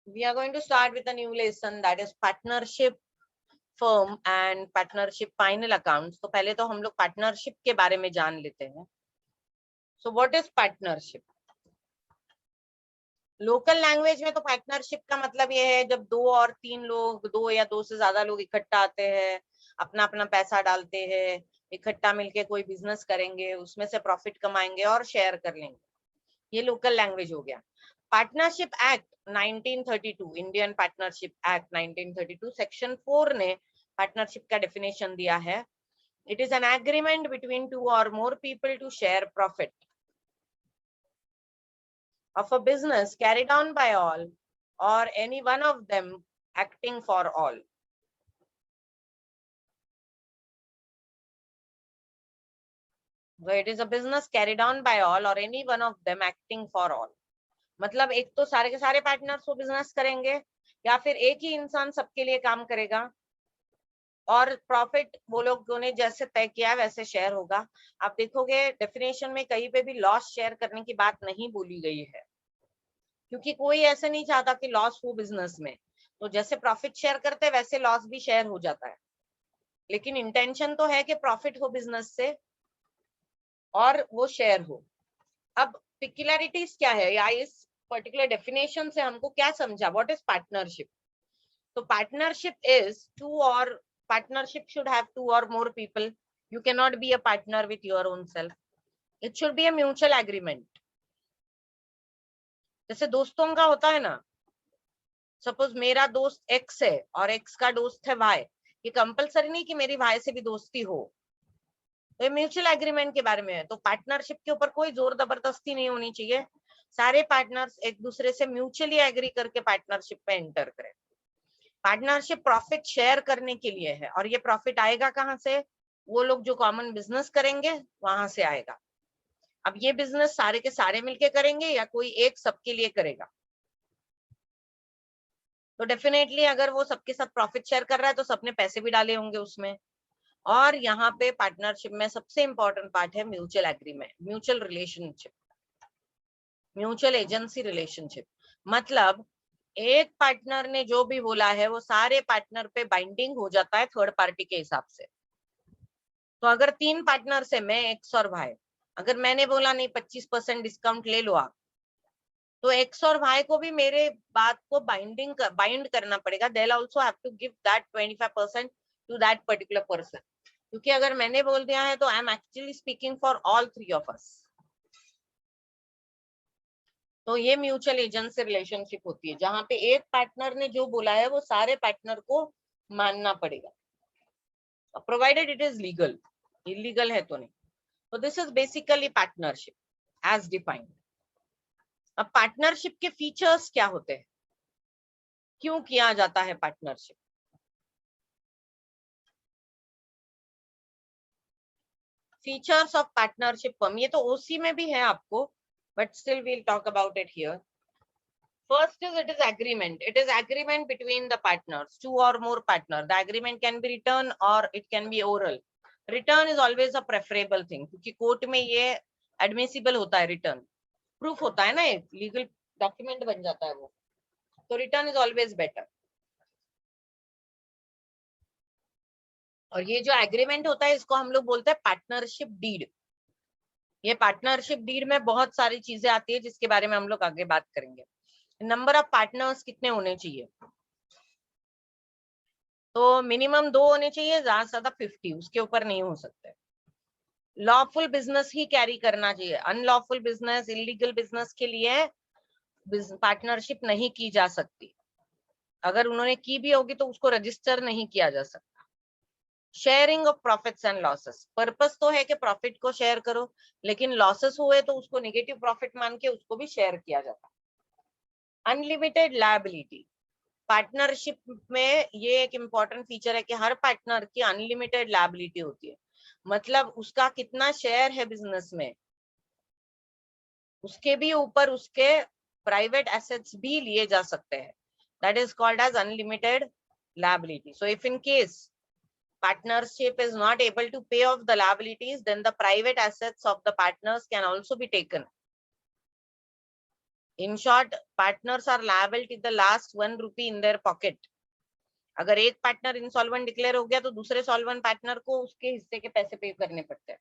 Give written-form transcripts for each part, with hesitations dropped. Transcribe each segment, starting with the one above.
We are going to start with a new lesson, that is partnership firm and partnership final accounts. तो पहले तो हम लोग partnership के बारे में जान लेते हैं. So what is partnership? Local language में तो पार्टनरशिप का मतलब ये है जब दो और तीन लोग, दो या दो से ज्यादा लोग इकट्ठा आते हैं, अपना अपना पैसा डालते हैं, इकट्ठा मिलके कोई बिजनेस करेंगे, उसमें से प्रॉफिट कमाएंगे और शेयर कर लेंगे. ये लोकल लैंग्वेज हो गया. Partnership act 1932, Indian partnership act 1932 section 4 ने पार्टनरशिप का डेफिनेशन दिया है. It is an agreement between two or more people to share profit of a business carried on by all or any one of them acting for all. So it is a business carried on by all or any one of them acting for all. मतलब एक तो सारे के सारे partners वो business करेंगे या फिर एक ही इंसान सबके लिए काम करेगा और प्रॉफिट वो लोगों ने जैसे तय किया वैसे शेयर होगा. आप देखोगे डेफिनेशन में कहीं पे भी लॉस शेयर करने की बात नहीं बोली गई है, क्योंकि कोई ऐसे नहीं चाहता कि लॉस हो बिजनेस में. तो जैसे प्रॉफिट शेयर करते हैं वैसे लॉस भी शेयर हो जाता है, लेकिन इंटेंशन तो है कि प्रॉफिट हो बिजनेस से और वो शेयर हो. अब पिक्युलरिटीज क्या है या इस पर्टिकुलर डेफिनेशन से हमको क्या समझा, व्हाट इज पार्टनरशिप? तो पार्टनरशिप इज टू और partnership should have to or more people. You can not be a partner with your own self. It should be a mutual agreement. जैसे दोस्तों का होता है ना, सपोज मेरा दोस्त एक्स है और एक्स का दोस्त है वाई. ये कंपलसरी नहीं कि मेरी वाई से भी दोस्ती हो, तो ये म्यूचुअल एग्रीमेंट के बारे में है. तो पार्टनरशिप के ऊपर कोई जोर जबरदस्ती नहीं होनी चाहिए. सारे पार्टनर्स एक दूसरे से म्यूचुअली एग्री करके पार्टनरशिप पे एंटर करें. पार्टनरशिप प्रॉफिट शेयर करने के लिए है, और ये प्रॉफिट आएगा कहाँ से? वो लोग जो कॉमन बिजनेस करेंगे वहां से आएगा. अब ये बिजनेस सारे के सारे मिलके करेंगे या कोई एक सबके लिए करेगा? तो डेफिनेटली अगर वो सबके साथ प्रॉफिट शेयर कर रहा है तो सबने पैसे भी डाले होंगे उसमें. और यहाँ पे पार्टनरशिप में सबसे इंपॉर्टेंट पार्ट है mutual agreement, mutual relationship, mutual agency relationship. मतलब एक पार्टनर ने जो भी बोला है वो सारे पार्टनर पे बाइंडिंग हो जाता है थर्ड पार्टी के हिसाब से. तो अगर तीन पार्टनर से मैं एक्स और भाई, अगर मैंने बोला नहीं 25% डिस्काउंट ले लो आप, तो एक्स और भाई को भी मेरे बात को बाइंड करना पड़ेगा. They will also have to give that 25% to that particular person. क्योंकि अगर मैंने बोल दिया है तो I am actually speaking for all three of us. तो ये म्यूचुअल एजेंसी रिलेशनशिप होती है जहां पे एक पार्टनर ने जो बोला है वो सारे पार्टनर को मानना पड़ेगा, provided it is legal. Illegal है तो नहीं. तो this is basically partnership as defined. अब पार्टनरशिप के फीचर्स क्या होते हैं, क्यों किया जाता है partnership? Features of partnership firm, ये तो ओसी में भी है आपको, but still we'll talk about it here. First is it is agreement. It is agreement between the partners, two or more partners. The agreement can be written or it can be oral. Return is always a preferable thing, क्योंकि court में ये admissible होता है. Return proof होता है ना, एक legal document बन जाता है वो. तो रिटर्न इज ऑलवेज बेटर. और ये जो एग्रीमेंट होता है इसको हम लोग बोलते हैं पार्टनरशिप डीड. ये पार्टनरशिप डीड में बहुत सारी चीजें आती है जिसके बारे में हम लोग आगे बात करेंगे. नंबर ऑफ पार्टनर्स कितने होने चाहिए? तो मिनिमम 2 होने चाहिए, ज्यादा से ज्यादा 50, उसके ऊपर नहीं हो सकते. लॉफुल बिजनेस ही कैरी करना चाहिए. अनलॉफुल बिजनेस, इलीगल बिजनेस के लिए पार्टनरशिप नहीं की जा सकती. अगर उन्होंने की भी होगी तो उसको रजिस्टर नहीं किया जा सकता. Sharing of profits and losses, purpose तो है कि प्रॉफिट को शेयर करो, लेकिन लॉसेस हुए तो उसको नेगेटिव प्रॉफिट मान के उसको भी शेयर किया जाता है. अनलिमिटेड लायबिलिटी, पार्टनरशिप में ये एक इम्पॉर्टेंट फीचर है कि हर पार्टनर की अनलिमिटेड लायबिलिटी होती है. मतलब उसका कितना शेयर है बिजनेस में, उसके भी ऊपर उसके प्राइवेट एसेट्स भी लिए जा सकते हैं. That is called as unlimited liability. So if in case partnership is not able to pay off the liabilities, then the private assets of the partners can also be taken. In short, partners are liable to the last 1 rupee in their pocket. अगर एक partner insolvent declare हो गया तो दूसरे solvent partner को उसके हिस्से के पैसे पे करने पड़ते हैं.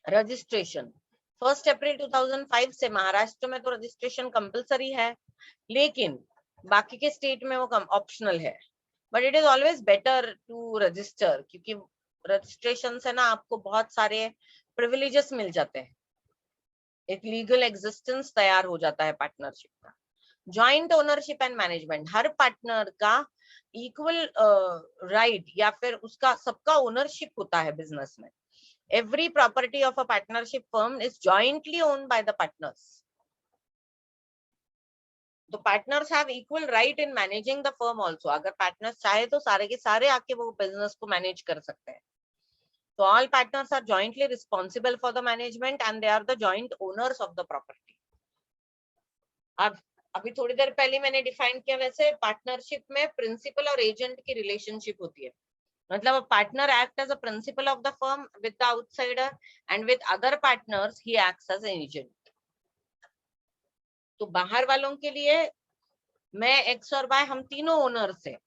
रजिस्ट्रेशन 1 अप्रैल 2005 से महाराष्ट्र में तो रजिस्ट्रेशन कंपलसरी है, लेकिन बाकी के स्टेट में वो ऑप्शनल है. But it is always better to register, क्योंकि रजिस्ट्रेशन से ना आपको बहुत सारे प्रिविलेजेस मिल जाते हैं, एक लीगल एग्जिस्टेंस तैयार हो जाता है पार्टनरशिप का. Joint ownership and management, her partner का इक्वल राइट या फिर उसका सबका ओनरशिप होता है बिजनेस में. Every property of a partnership firm is jointly owned by the partners. तो partners have equal right in managing the firm also. अगर partners चाहे तो सारे के सारे आके वो business को manage कर सकते हैं. So all partners are jointly responsible for the management and they are the joint owners of the property. अब अभी थोड़ी देर पहले मैंने डिफाइन किया, वैसे पार्टनरशिप में प्रिंसिपल और एजेंट की रिलेशनशिप होती है. मतलब a partner acts as a principal of the firm with the outsider and with other partners he acts as an agent. तो बाहर वालों के लिए मैं एक्स और वाई हम तीनों ओनर्स हैं,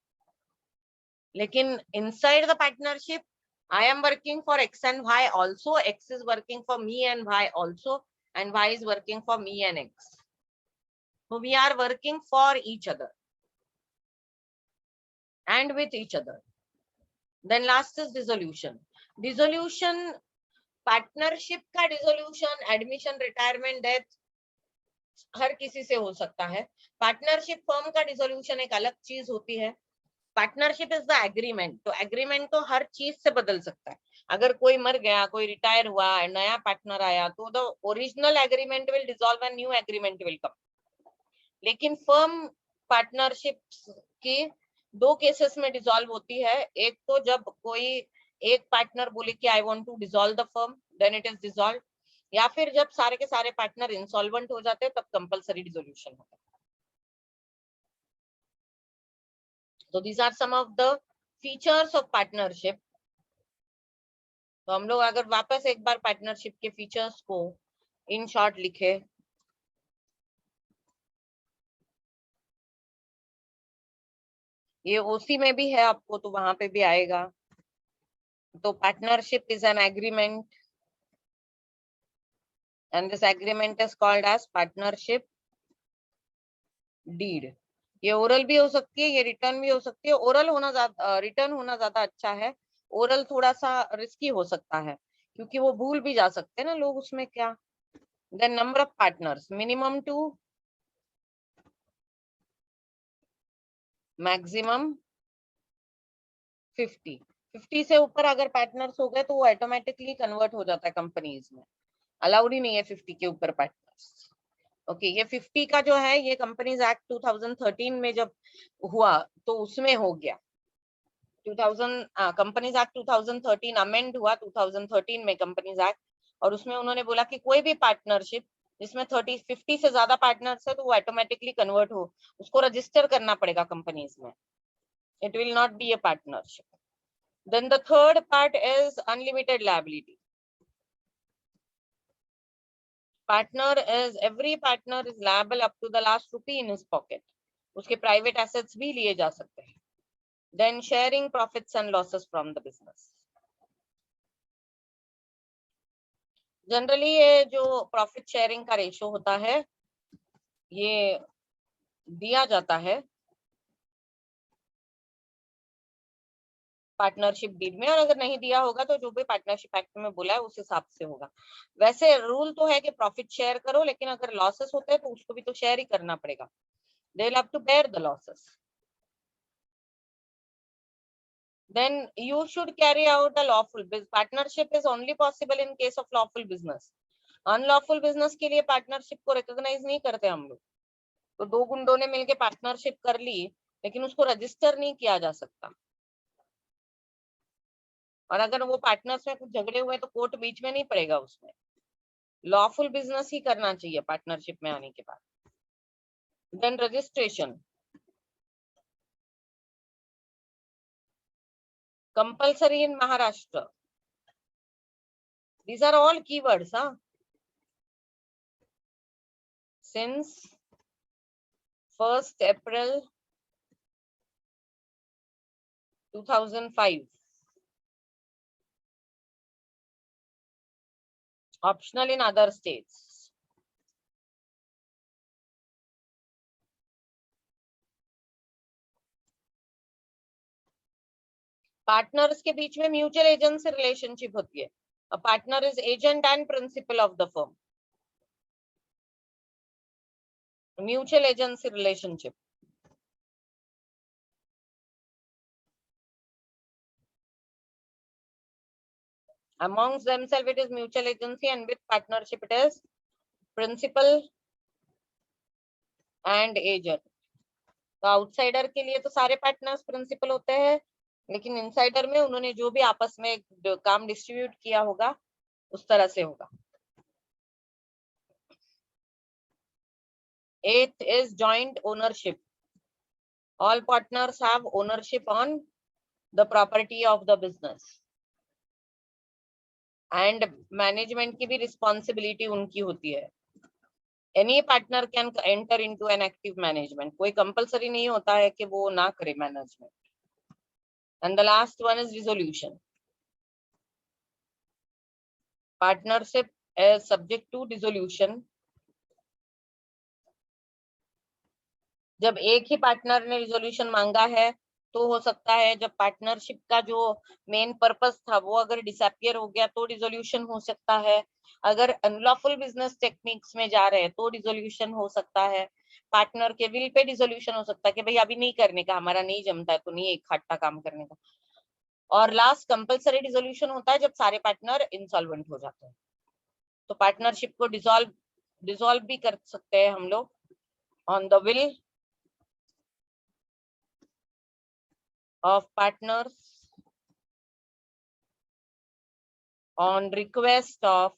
लेकिन inside the partnership I am working for X and Y also, X is working for me and Y also, and Y is working for me and X. So we are working for each other and with each other. Then last is dissolution. Dissolution, partnership का dissolution, admission, retirement, death हर किसी से हो सकता है. Partnership firm का dissolution एक अलग चीज होती है. पार्टनरशिप इज द एग्रीमेंट, तो एग्रीमेंट तो हर चीज से बदल सकता है. अगर कोई मर गया, कोई रिटायर हुआ, नया पार्टनर आया, तो the original agreement will dissolve and new agreement will come. लेकिन फर्म पार्टनरशिप की दो केसेस में डिसॉल्व होती है. एक तो जब कोई एक पार्टनर बोले कि I want to dissolve the firm, then it is dissolve, या फिर जब सारे के सारे पार्टनर इंसॉल्वेंट हो जाते हैं तब कंपलसरी डिसोल्यूशन होता है. तो these are some of the features of partnership. तो हम लोग अगर वापस एक बार पार्टनरशिप के फीचर्स को इन शॉर्ट लिखे, ये ओसी में भी है आपको तो वहां पे भी आएगा. तो partnership is an agreement and this agreement is called as partnership deed. ये ओरल भी हो सकती है, ये रिटर्न भी हो सकती है. ओरल होना ज्यादा, रिटर्न होना ज्यादा अच्छा है. ओरल थोड़ा सा रिस्की हो सकता है क्योंकि वो भूल भी जा सकते हैं ना लोग उसमें क्या. Then number of partners minimum 2, maximum 50. 50 से ऊपर अगर पार्टनर्स हो गए तो वो ऑटोमेटिकली कन्वर्ट हो जाता है कंपनीज में. अलाउड ही नहीं है 50 के ऊपर पार्टनर्स. ओके, ये 50 का जो है ये कंपनीज एक्ट 2013 में जब हुआ तो उसमें हो गया. 2000 कंपनीज एक्ट 2013 अमेंड हुआ 2013 में कंपनीज एक्ट, और उसमें उन्होंने बोला कि कोई भी पार्टनरशिप जिसमें 50 से ज्यादा पार्टनर्स है तो वो ऑटोमेटिकली कन्वर्ट हो, उसको रजिस्टर करना पड़ेगा कंपनीज में. It will not be a partnership. Then the third part is unlimited liability. partner is every partner is liable up to the last rupee in his pocket. उसके private assets भी लिए जा सकते हैं. then sharing profits and losses from the business. Generally ये जो profit sharing का ratio होता है ये दिया जाता है पार्टनरशिप डीड में, और अगर नहीं दिया होगा तो जो भी पार्टनरशिप एक्ट में बोला है उस हिसाब से होगा. वैसे रूल तो है कि प्रॉफिट शेयर करो, लेकिन अगर लॉसेस होते हैं तो उसको भी तो शेयर ही करना पड़ेगा. They will have to bear the losses. Then you should carry out a lawful business. Partnership is only possible in case of lawful business. Unlawful business के लिए पार्टनरशिप को रिकॉग्नाइज नहीं करते हम लोग. तो दो गुंडों ने मिलके पार्टनरशिप कर ली लेकिन उसको रजिस्टर नहीं किया जा सकता, और अगर वो पार्टनर्स में कुछ झगड़े हुए तो कोर्ट बीच में नहीं पड़ेगा उसमें. लॉफुल बिजनेस ही करना चाहिए पार्टनरशिप में आने के बाद. Then registration compulsory in Maharashtra. These are all keywords. since 1st April 2005. Optional in other states. Partners के बीच में म्यूचुअल एजेंसी रिलेशनशिप होती है. A partner is agent and principal of the firm. Mutual agency relationship. Amongst themselves it is mutual agency, and with partnership it is principal and agent. तो outsider के लिए तो सारे पार्टनर्स प्रिंसिपल होते हैं, लेकिन इनसाइडर में उन्होंने जो भी आपस में काम डिस्ट्रीब्यूट किया होगा उस तरह से होगा. 8th is joint ownership. All partners have ownership on the property of the business. And management की भी responsibility उनकी होती है. Any partner can enter into an active management. कोई compulsory नहीं होता है कि वो ना करे management. And the last one is resolution. Partnership is subject to dissolution. जब एक ही पार्टनर ने रिजोल्यूशन मांगा है तो हो सकता है जब पार्टनरशिप का जो मेन पर्पस था वो अगर डिसअपियर हो गया तो रिजोल्यूशन हो सकता है. अगर अनलॉफुल बिजनेस टेक्निक्स में जा रहे हैं तो रिजोल्यूशन हो सकता है. पार्टनर के विल पे रिजोल्यूशन हो सकता है कि भाई अभी नहीं करने का, हमारा नहीं जमता है तो नहीं एक खट्टा काम करने का. और लास्ट कंपलसरी रिजोल्यूशन होता है जब सारे पार्टनर इंसॉल्वेंट हो जाते हैं. तो पार्टनरशिप को डिसॉल्व भी कर सकते हैं हम लोग on the will of partners, on request of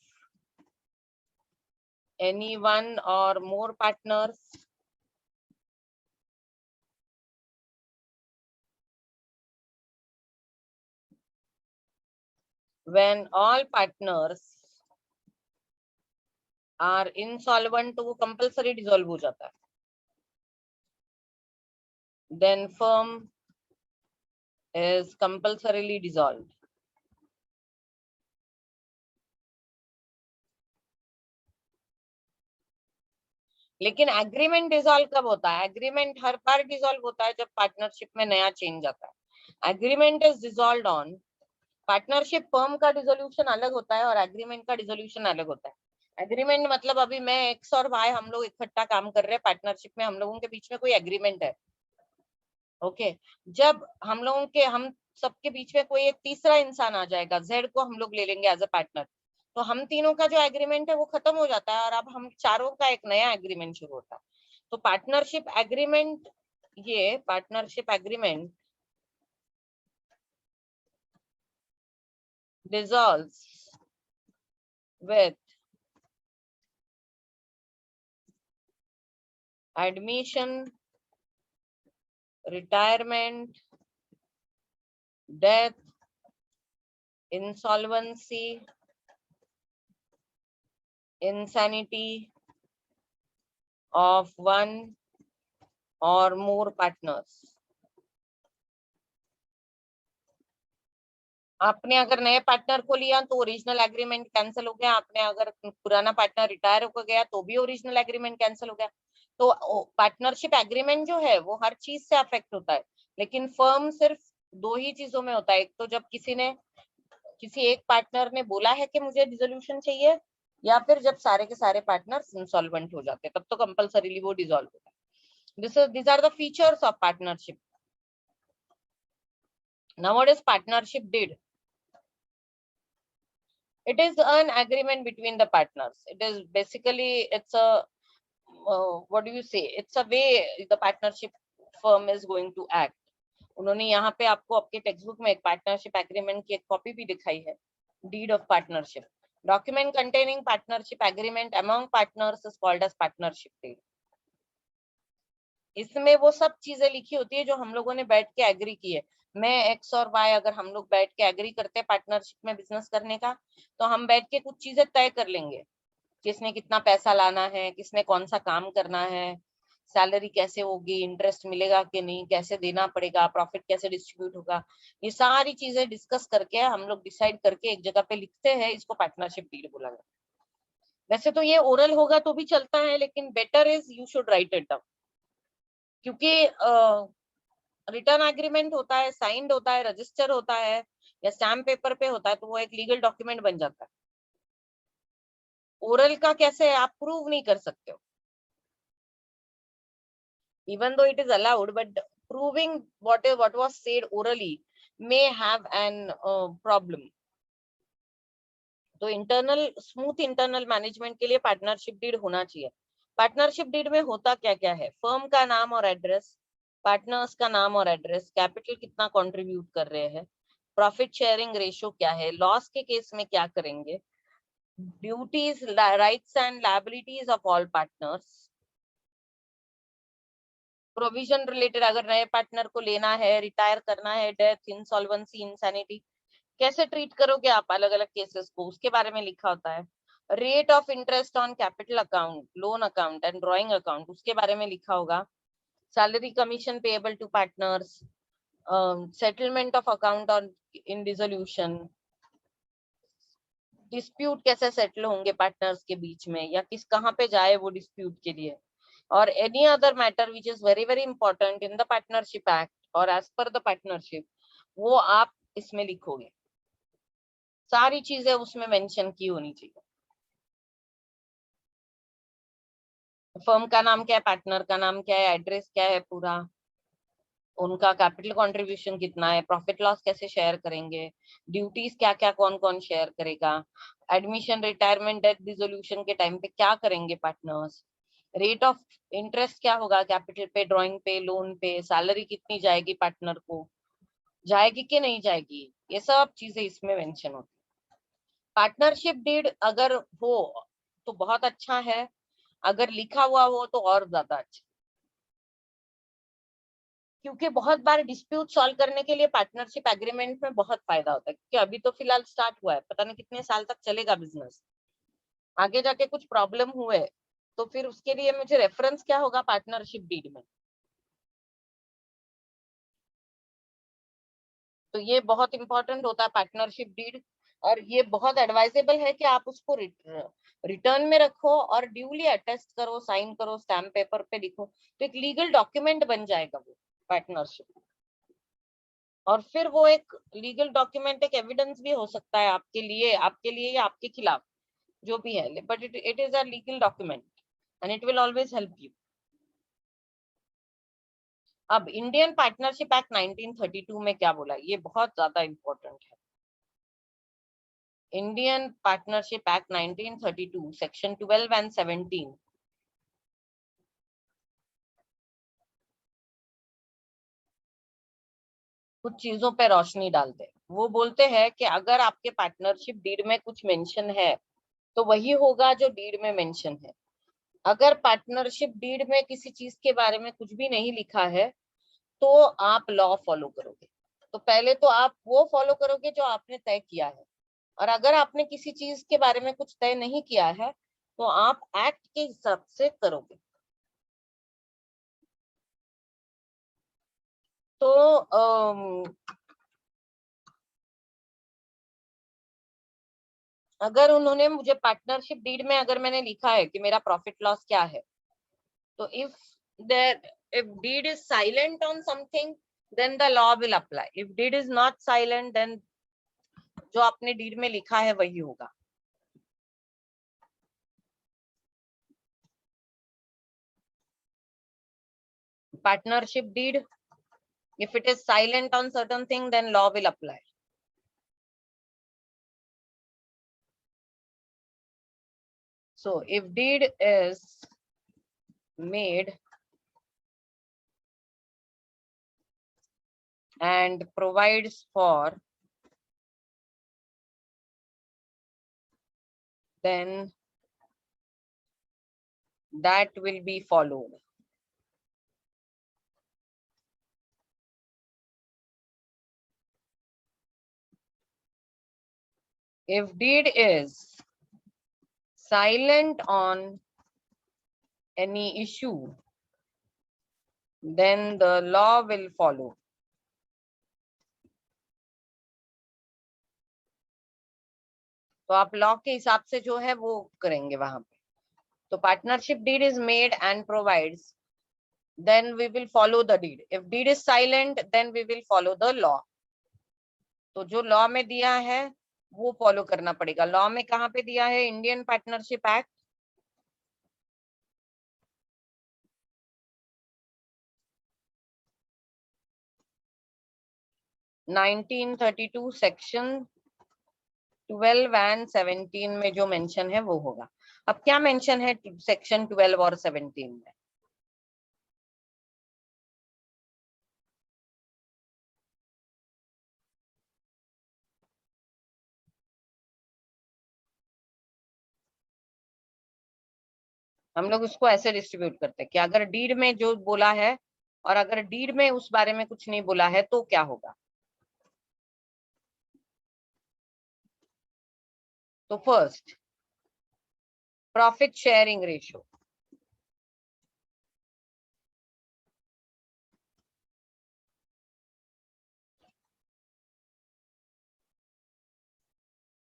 any one or more partners, when all partners are insolvent तो वो compulsory dissolve हो जाता है. Then firm is compulsorily dissolved. लेकिन एग्रीमेंट डिसॉल्व कब होता है? एग्रीमेंट हर बार डिसॉल्व होता है जब पार्टनरशिप में नया चेंज आता है. Agreement is dissolved on partnership. Firm का डिसोल्यूशन अलग होता है और एग्रीमेंट का डिसोल्यूशन अलग होता है. एग्रीमेंट मतलब अभी मैं एक्स और वाई हम लोग इकट्ठा काम कर रहे हैं पार्टनरशिप में, हम लोगों के बीच में कोई एग्रीमेंट है. ओके जब हम सबके बीच में कोई एक तीसरा इंसान आ जाएगा, जेड को हम लोग ले लेंगे एज अ पार्टनर, तो हम तीनों का जो एग्रीमेंट है वो खत्म हो जाता है और अब हम चारों का एक नया एग्रीमेंट शुरू होता है. तो partnership agreement dissolves with admission, retirement, death, insolvency, insanity of one or more partners. आपने अगर नए पार्टनर को लिया तो ओरिजिनल एग्रीमेंट कैंसिल हो गया. आपने अगर पुराना पार्टनर रिटायर हो गया तो भी ओरिजिनल एग्रीमेंट कैंसिल हो गया. तो पार्टनरशिप एग्रीमेंट जो है वो हर चीज से अफेक्ट होता है, लेकिन फर्म सिर्फ दो ही चीजों में होता है. एक तो जब किसी एक पार्टनर ने बोला है कि मुझे डिसोल्यूशन चाहिए, या फिर जब सारे के सारे पार्टनर्स इंसॉल्वेंट हो जाते हैं तब तो कंपलसरीली वो डिसॉल्व होता है. These are the features of partnership. Now what is partnership did? It is an agreement between the partners. It is basically, it's a what do you say, it's a way the partnership firm is going to act. उन्होंने यहाँ पे आपको आपके text book में एक partnership agreement की एक copy भी दिखाई है. Deed of partnership, document containing partnership agreement among partners is called as partnership deed. इसमें वो सब चीजें लिखी होती है जो हम लोगों ने बैठ के एग्री की है. मैं एक्स और वाई अगर हम लोग बैठ के एग्री करते हैं पार्टनरशिप में बिजनेस करने का, तो हम बैठ के कुछ चीजें तय कर लेंगे किसने कितना पैसा लाना है, किसने कौन सा काम करना है, सैलरी कैसे होगी, इंटरेस्ट मिलेगा कि नहीं, कैसे देना पड़ेगा, प्रॉफिट कैसे डिस्ट्रीब्यूट होगा, ये सारी चीजें डिस्कस करके हम लोग डिसाइड करके एक जगह पे लिखते हैं, इसको पार्टनरशिप डीड बोला जाता है। वैसे तो ये ओरल होगा तो भी चलता है, लेकिन better is you should write it down, क्योंकि रिटर्न एग्रीमेंट होता है, साइंड होता है, रजिस्टर होता है या स्टैम्प पेपर पे होता है, तो वो एक लीगल डॉक्यूमेंट बन जाता है। ओरल का कैसे आप प्रूव नहीं कर सकते हो, even though it is allowed, but proving what was said orally may have an problem. तो इंटरनल स्मूथ इंटरनल मैनेजमेंट के लिए पार्टनरशिप डीड होना चाहिए। पार्टनरशिप डीड में होता क्या क्या है, फर्म का नाम और एड्रेस, पार्टनर्स का नाम और एड्रेस, कैपिटल कितना कंट्रीब्यूट कर रहे हैं, प्रॉफिट शेयरिंग रेशियो क्या है, लॉस के केस में क्या करेंगे, duties, rights and liabilities of all partners, provision related अगर नए पार्टनर को लेना है, रिटायर करना है, डेथ, इंसॉल्वेंसी, इंसैनिटी, कैसे ट्रीट करोगे आप अलग अलग केसेस को, उसके बारे में लिखा होता है। Rate of interest on capital account, loan account and drawing account, उसके बारे में लिखा होगा। Salary commission payable to partners, settlement of account on in dissolution, dispute कैसे सेटल होंगे पार्टनर्स के बीच में, या किस कहाँ पे जाए वो डिस्प्यूट के लिए, और any other matter which is very very important in the partnership act और एज पर द पार्टनरशिप, वो आप इसमें लिखोगे। सारी चीजें उसमें मेंशन की होनी चाहिए। फर्म का नाम क्या है, पार्टनर का नाम क्या है, एड्रेस क्या है पूरा, उनका कैपिटल कंट्रीब्यूशन कितना है, प्रॉफिट लॉस कैसे शेयर करेंगे, ड्यूटीज क्या क्या कौन कौन शेयर करेगा, एडमिशन, रिटायरमेंट, डेथ, डिसोल्यूशन के टाइम पे क्या करेंगे पार्टनर्स, रेट ऑफ इंटरेस्ट क्या होगा कैपिटल पे, ड्राइंग पे, लोन पे, सैलरी कितनी जाएगी पार्टनर को, जाएगी कि नहीं जाएगी, ये सब चीजें इसमें मेंशन होती है। पार्टनरशिप डीड अगर हो तो बहुत अच्छा है, अगर लिखा हुआ हो तो और ज्यादा अच्छा, क्योंकि बहुत बार डिस्प्यूट सॉल्व करने के लिए पार्टनरशिप एग्रीमेंट में बहुत फायदा होता है, क्योंकि अभी तो फिलहाल स्टार्ट हुआ है, पता नहीं कितने साल तक चलेगा बिजनेस, आगे जाके कुछ प्रॉब्लम हुए तो फिर उसके लिए मुझे रेफरेंस क्या होगा, पार्टनरशिप डीड में। तो ये बहुत इंपॉर्टेंट होता है पार्टनरशिप डीड, और ये बहुत एडवाइजेबल है कि आप उसको रिटर्न में रखो और ड्यूली अटेस्ट करो, साइन करो, स्टैम्प पेपर पे लिखो, तो एक लीगल डॉक्यूमेंट बन जाएगा वो पार्टनरशिप, और फिर वो एक लीगल डॉक्यूमेंट एक एविडेंस भी हो सकता है आपके लिए या आपके खिलाफ, जो भी है, but it is a legal document and it will always help you. अब इंडियन पार्टनरशिप एक्ट 1932 में क्या बोला, ये बहुत ज्यादा इंपॉर्टेंट है। Indian partnership act 1932 section 12 and 17 कुछ चीजों पे रोशनी डालते हैं। वो बोलते हैं कि अगर आपके पार्टनरशिप डीड में कुछ मेंशन है तो वही होगा जो डीड में मेंशन है। अगर पार्टनरशिप डीड में किसी चीज के बारे में कुछ भी नहीं लिखा है तो आप लॉ फॉलो करोगे, तो पहले तो आप वो फॉलो करोगे जो आपने तय किया है, और अगर आपने किसी चीज के बारे में कुछ तय नहीं किया है तो आप एक्ट के हिसाब से करोगे। तो अगर उन्होंने मुझे पार्टनरशिप डीड में अगर मैंने लिखा है कि मेरा प्रॉफिट लॉस क्या है, तो if deed is silent on something then the law will apply, if deed is not silent then जो आपने डीड में लिखा है वही होगा। Partnership deed, if it is silent on certain thing then law will apply. So if deed is made and provides for, then that will be followed. If deed is silent on any issue, then the law will follow. तो आप law के हिसाब से जो है वो करेंगे वहां पे. तो partnership deed is made and provides, then we will follow the deed. If deed is silent, then we will follow the law. तो जो लॉ में दिया है वो फॉलो करना पड़ेगा. लॉ में कहाँ पे दिया है? Indian partnership act 1932 section 12 and 17 में जो मेंशन है वो होगा. अब क्या मेंशन है सेक्शन 12 और 17 में? हम लोग उसको ऐसे डिस्ट्रीब्यूट करते हैं कि अगर डीड में जो बोला है और अगर डीड में उस बारे में कुछ नहीं बोला है तो क्या होगा. तो first, profit sharing ratio.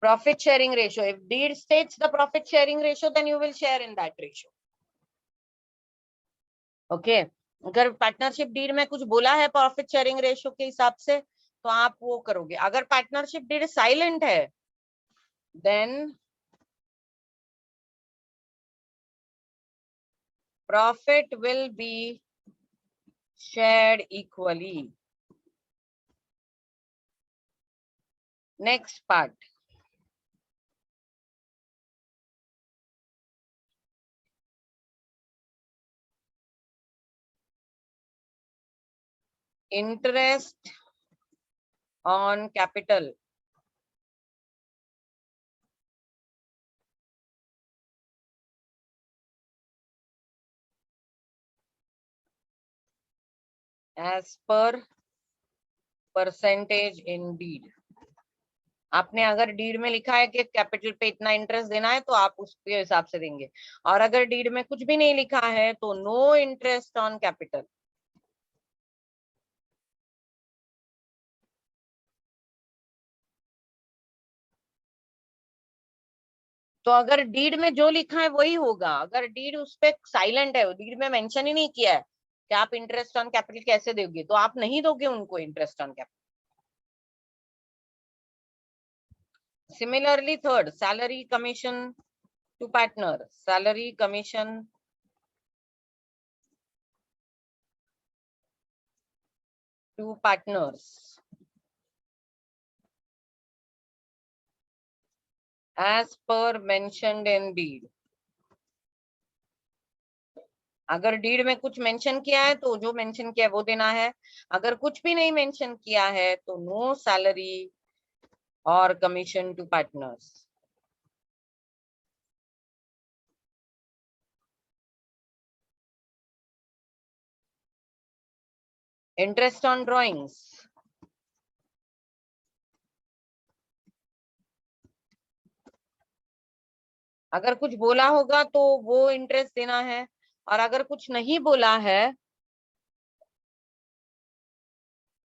Profit sharing ratio. If deed states the profit sharing ratio, then you will share in that ratio. Okay. अगर पार्टनरशिप डीड में कुछ बोला है प्रॉफिट शेयरिंग रेशियो के हिसाब से तो आप वो करोगे. अगर पार्टनरशिप डीड साइलेंट है then profit will be shared equally. Next part. Interest on capital. As per percentage in deed. आपने अगर डीड में लिखा है कि कैपिटल पे इतना इंटरेस्ट देना है तो आप उसके हिसाब से देंगे. और अगर डीड में कुछ भी नहीं लिखा है तो नो इंटरेस्ट ऑन कैपिटल. तो अगर डीड में जो लिखा है वही होगा. अगर डीड उस पे साइलेंट है, डीड में मेंशन ही नहीं किया है कि आप इंटरेस्ट ऑन कैपिटल कैसे दोगे, तो आप नहीं दोगे उनको interest on capital. Similarly third, salary commission to partner. Salary commission to partners as per mentioned in deed. अगर डीड में कुछ मेंशन किया है तो जो मेंशन किया है वो देना है. अगर कुछ भी नहीं मेंशन किया है तो नो सैलरी और commission to partners. Interest on drawings. अगर कुछ बोला होगा तो वो इंटरेस्ट देना है. और अगर कुछ नहीं बोला है,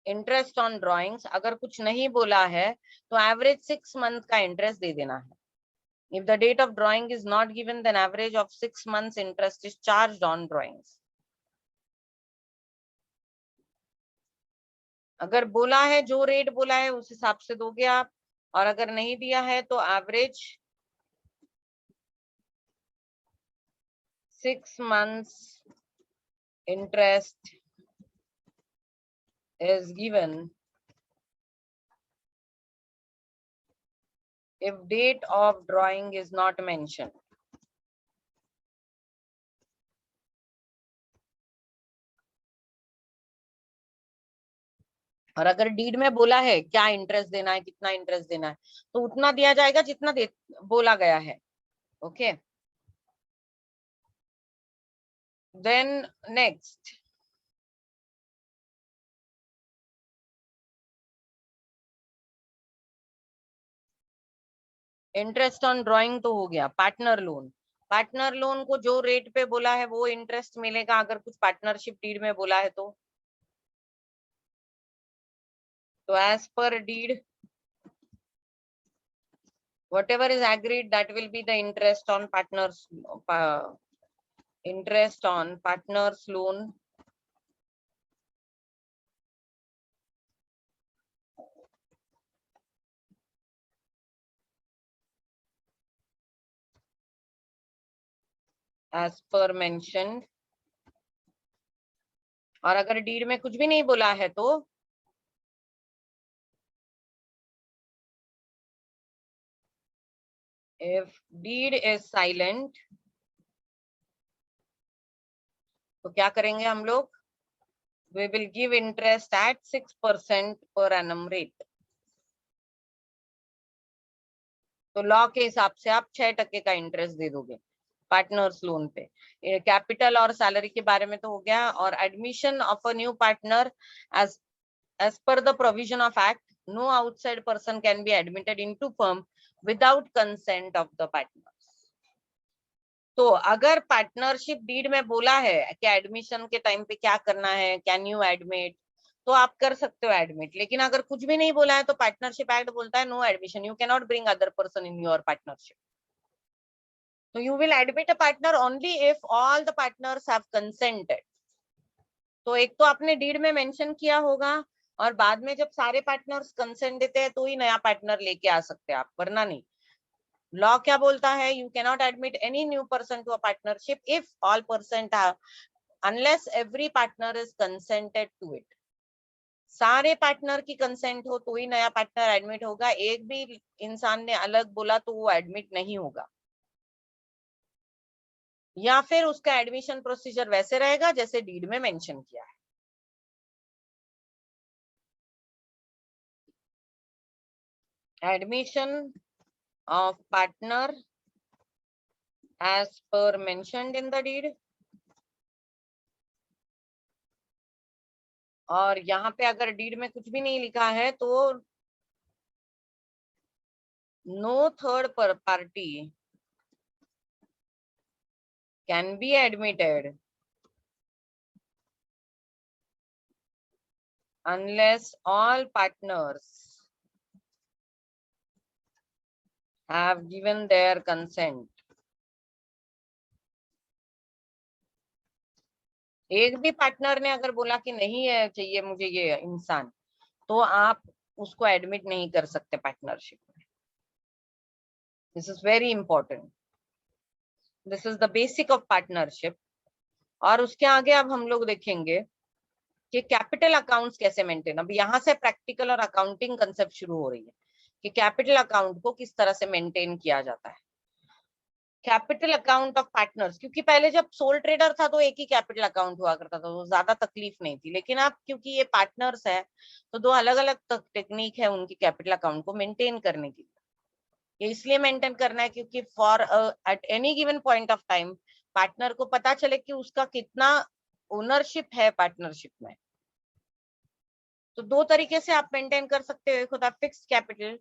इंटरेस्ट ऑन ड्रॉइंग्स अगर कुछ नहीं बोला है तो एवरेज 6 मंथ का इंटरेस्ट दे देना है. If the date of drawing is not given, then average of 6 months interest is charged on drawings. अगर बोला है जो रेट बोला है उस हिसाब से दोगे आप. और अगर नहीं दिया है तो average 6 months interest is given if date of drawing is not mentioned. और अगर डीड में बोला है क्या इंटरेस्ट देना है, कितना इंटरेस्ट देना है, तो उतना दिया जाएगा जितना बोला गया है. Okay. Then next, interest on drawing तो हो गया। पार्टनर लोन, पार्टनर लोन को जो रेट पे बोला है वो इंटरेस्ट मिलेगा अगर कुछ पार्टनरशिप डीड में बोला है तो as per deed whatever is agreed, that will be the interest on partners interest on partners loan as per mentioned। और अगर डीड में कुछ भी नहीं बोला है तो if deed is silent तो क्या करेंगे हम लोग? we will give interest at 6% per annum rate। तो लॉ के हिसाब से आप 6% का इंटरेस्ट दे दोगे पार्टनर्स लोन पे। कैपिटल और सैलरी के बारे में तो हो गया। और admission of a new partner as per the provision of act, no outside person can be admitted into firm without consent of the partners। तो अगर पार्टनरशिप डीड में बोला है कि एडमिशन के टाइम पे क्या करना है, कैन यू एडमिट, तो आप कर सकते हो एडमिट। लेकिन अगर कुछ भी नहीं बोला है तो पार्टनरशिप एक्ट बोलता है no admission, you can not bring other person in your partnership. तो you will admit a partner only if all the partners have consented. तो एक तो आपने डीड में मेंशन किया होगा और बाद में जब सारे पार्टनर्स कंसेंट देते हैं तो ही नया पार्टनर लेके आ सकते हैं आप, वरना नहीं। लॉ क्या बोलता है? You can not admit any new person to a partnership if all person unless every partner is consented to it. सारे पार्टनर की कंसेंट हो तो ही नया पार्टनर एडमिट होगा। एक भी इंसान ने अलग बोला तो वो एडमिट नहीं होगा। या फिर उसका एडमिशन प्रोसीजर वैसे रहेगा जैसे डीड में मेंशन किया है। Admission of partner as per mentioned in the deed। और यहाँ पे अगर डीड में कुछ भी नहीं लिखा है तो no third party can be admitted unless all partners have given their consent। एक भी पार्टनर ने अगर बोला कि नहीं है चाहिए मुझे ये इंसान, तो आप उसको एडमिट नहीं कर सकते पार्टनरशिप में। This is very important, this is the basic of partnership. और उसके आगे अब हम लोग देखेंगे कि कैपिटल अकाउंट्स कैसे मेंटेन। अब यहाँ से प्रैक्टिकल और अकाउंटिंग कंसेप्ट शुरू हो रही है कि कैपिटल अकाउंट को किस तरह से मेंटेन किया जाता है। कैपिटल अकाउंट ऑफ पार्टनर्स, क्योंकि पहले जब सोल ट्रेडर था तो एक ही कैपिटल अकाउंट हुआ करता था, तो ज्यादा तकलीफ नहीं थी। लेकिन अब क्योंकि ये पार्टनर्स है तो दो अलग अलग टेक्निक है उनकी कैपिटल अकाउंट को मेंटेन करने की। ये इसलिए मेंटेन करना है क्योंकि for at any given point of time partner को पता चले कि उसका कितना ओनरशिप है पार्टनरशिप में। तो दो तरीके से आप मेंटेन कर सकते हो, एक होता है फिक्स्ड कैपिटल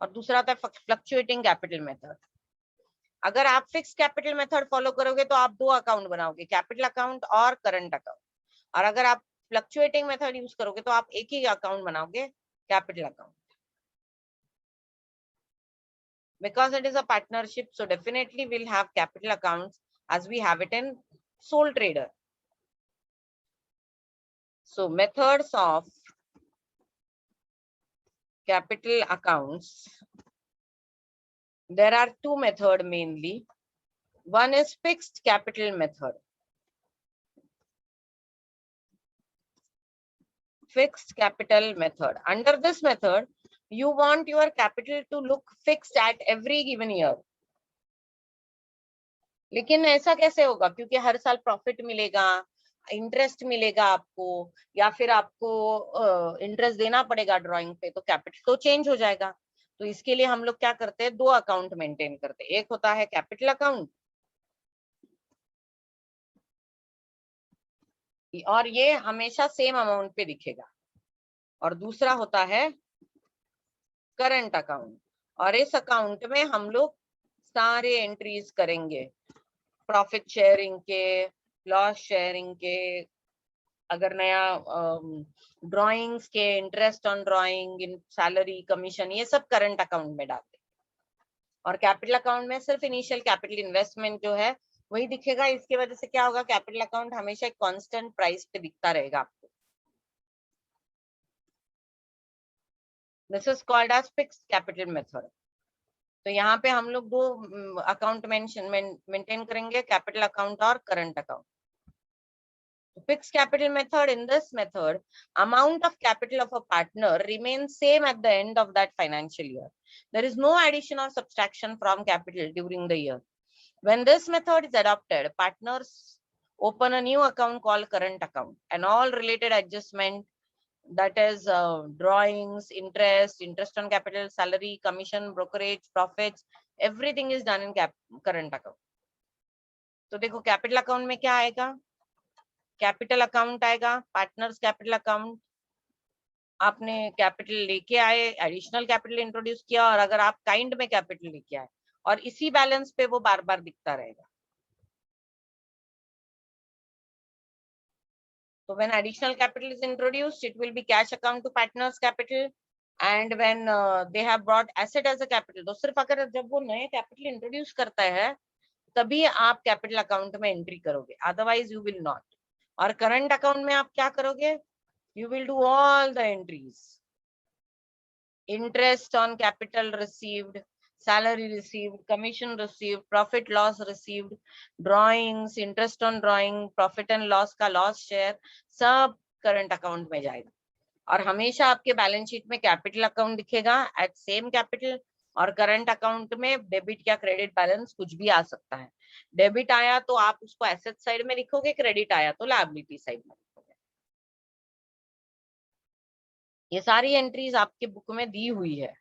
और दूसरा होता है फ्लक्चुएटिंग कैपिटल मेथड। अगर आप फिक्स कैपिटल मेथड फॉलो करोगे तो आप दो अकाउंट बनाओगे, कैपिटल अकाउंट और करंट अकाउंट। और अगर आप फ्लक्चुएटिंग मेथड यूज करोगे तो आप एक ही अकाउंट बनाओगे, capital account. Because it is a partnership, so definitely we'll have capital accounts as we have it in sole trader। So methods of capital accounts, there are two methods mainly. One is fixed capital method। Fixed capital method. Under this method, you want your capital to look fixed at every given year। लेकिन ऐसा कैसे होगा? क्योंकि हर साल profit मिलेगा, interest मिलेगा आपको, या फिर आपको इंटरेस्ट देना पड़ेगा ड्राइंग पे, तो कैपिटल तो चेंज हो जाएगा। तो इसके लिए हम लोग क्या करते हैं, दो अकाउंट मेंटेन करते हैं। एक होता है कैपिटल अकाउंट और ये हमेशा सेम अमाउंट पे दिखेगा, और दूसरा होता है करंट अकाउंट। और इस अकाउंट में हम लोग सारे एंट्रीज करेंगे, प्रॉफिट शेयरिंग के, लॉस शेयरिंग के, अगर नया ड्राइंग्स के, interest on drawing, salary, commission, ये सब करंट अकाउंट में डालते हैं। और कैपिटल अकाउंट में सिर्फ इनिशियल कैपिटल इन्वेस्टमेंट जो है वही दिखेगा। इसकी वजह से क्या होगा, कैपिटल अकाउंट हमेशा एक कांस्टेंट प्राइस पे दिखता रहेगा आपको। This is called as fixed capital method. तो यहाँ पे हम लोग दो अकाउंट मेंटेन करेंगे, कैपिटल अकाउंट और current account. Fixed capital method, in this method, amount of capital of a partner remains same at the end of that financial year. There is no addition or subtraction from capital during the year. When this method is adopted, partners open a new account called current account, and all related adjustment, that is drawings, interest on capital, salary, commission, brokerage, profits, everything is done in current account. तो देखो capital account में क्या आएगा, capital account आएगा, partners capital account, आपने capital लेके आए, additional capital introduce किया, और अगर आप काइंड में कैपिटल लेके आए, और इसी बैलेंस पे वो बार बार दिखता रहेगा। So when additional capital is introduced, it will be cash account to partners capital, and when they have brought asset as a capital, तो सिर्फ अगर जब वो नए कैपिटल इंट्रोड्यूस करता है तभी आप कैपिटल अकाउंट में एंट्री करोगे, अदरवाइज यू विल नॉट। और करंट अकाउंट में आप क्या करोगे, you will do all the entries, interest on capital received, salary received, commission received, profit loss received, drawings, interest on drawing, profit and loss का loss share, सब current account में जाएगा। और हमेशा आपके बैलेंस शीट में कैपिटल अकाउंट दिखेगा eight same capital, और करंट अकाउंट में डेबिट या क्रेडिट बैलेंस कुछ भी आ सकता है। डेबिट आया तो आप उसको एसेट साइड में लिखोगे, क्रेडिट आया तो लायबिलिटी साइड में लिखोगे। ये सारी एंट्रीज आपके बुक में दी हुई है।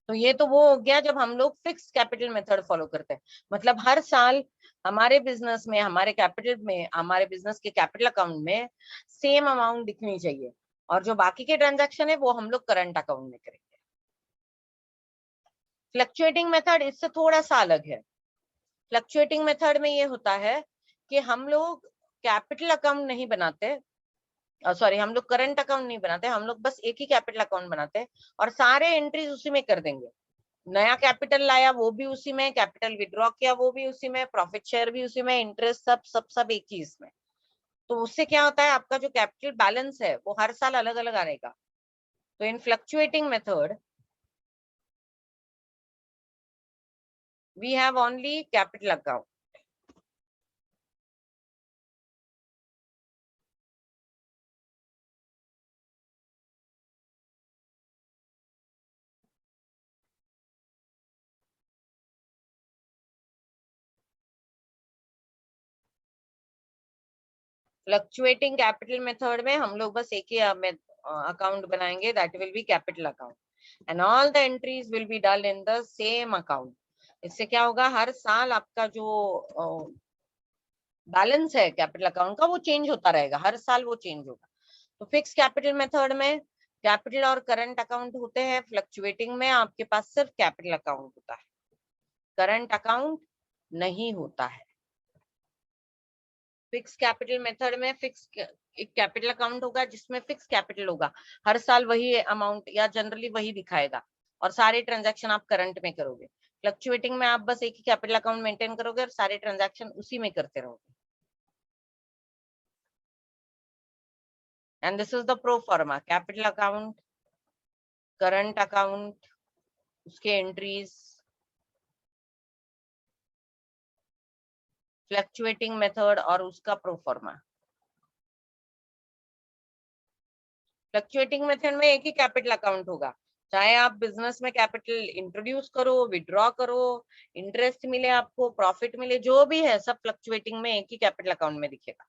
तो ये तो वो हो गया जब हम लोग फिक्स कैपिटल मेथड फॉलो करते हैं, मतलब हर साल हमारे बिजनेस में, हमारे कैपिटल में, हमारे बिजनेस के कैपिटल अकाउंट में सेम अमाउंट दिखनी चाहिए, और जो बाकी के ट्रांजैक्शन है वो हम लोग करंट अकाउंट में करेंगे। फ्लक्चुएटिंग मेथड इससे थोड़ा सा अलग है। फ्लक्चुएटिंग मेथड में ये होता है कि हम लोग कैपिटल अकाउंट नहीं बनाते, सॉरी, हम लोग करंट अकाउंट नहीं बनाते, हम लोग बस एक ही कैपिटल अकाउंट बनाते हैं और सारे एंट्रीज उसी में कर देंगे। नया कैपिटल लाया वो भी उसी में, कैपिटल विड्रॉ किया वो भी उसी में, प्रॉफिट शेयर भी उसी में, इंटरेस्ट सब सब सब एक ही इसमें। तो उससे क्या होता है, आपका जो कैपिटल बैलेंस है वो हर साल अलग अलग आएगा। तो in fluctuating method we have only capital account. Fluctuating capital method में हम लोग बस एक ही अकाउंट बनाएंगे, that will be capital account, and all the entries will be done in the same account. इससे क्या होगा, हर साल आपका जो बैलेंस है कैपिटल अकाउंट का वो चेंज होता रहेगा, हर साल वो चेंज होगा। तो फिक्स कैपिटल मेथड में कैपिटल और करंट अकाउंट होते हैं, फ्लक्चुएटिंग में आपके पास सिर्फ कैपिटल अकाउंट होता है, करंट अकाउंट नहीं होता है। फिक्स कैपिटल मेथड में फिक्स एक कैपिटल अकाउंट होगा जिसमें फिक्स कैपिटल होगा, हर साल वही अमाउंट या जनरली वही दिखाएगा, और सारे ट्रांजैक्शन आप करंट में करोगे। फ्लक्चुएटिंग में आप बस एक ही कैपिटल अकाउंट मेंटेन करोगे और सारे ट्रांजैक्शन उसी में करते रहोगे। And this is the pro फॉर्मा, कैपिटल अकाउंट, करंट अकाउंट, उसके एंट्रीज, फ्लक्चुएटिंग मेथड और उसका प्रो फॉर्मा। फ्लक्चुएटिंग मेथड में एक ही कैपिटल अकाउंट होगा, चाहे आप बिजनेस में कैपिटल इंट्रोड्यूस करो, विड्रॉ करो, इंटरेस्ट मिले आपको, प्रॉफिट मिले, जो भी है सब फ्लक्चुएटिंग में एक ही कैपिटल अकाउंट में दिखेगा।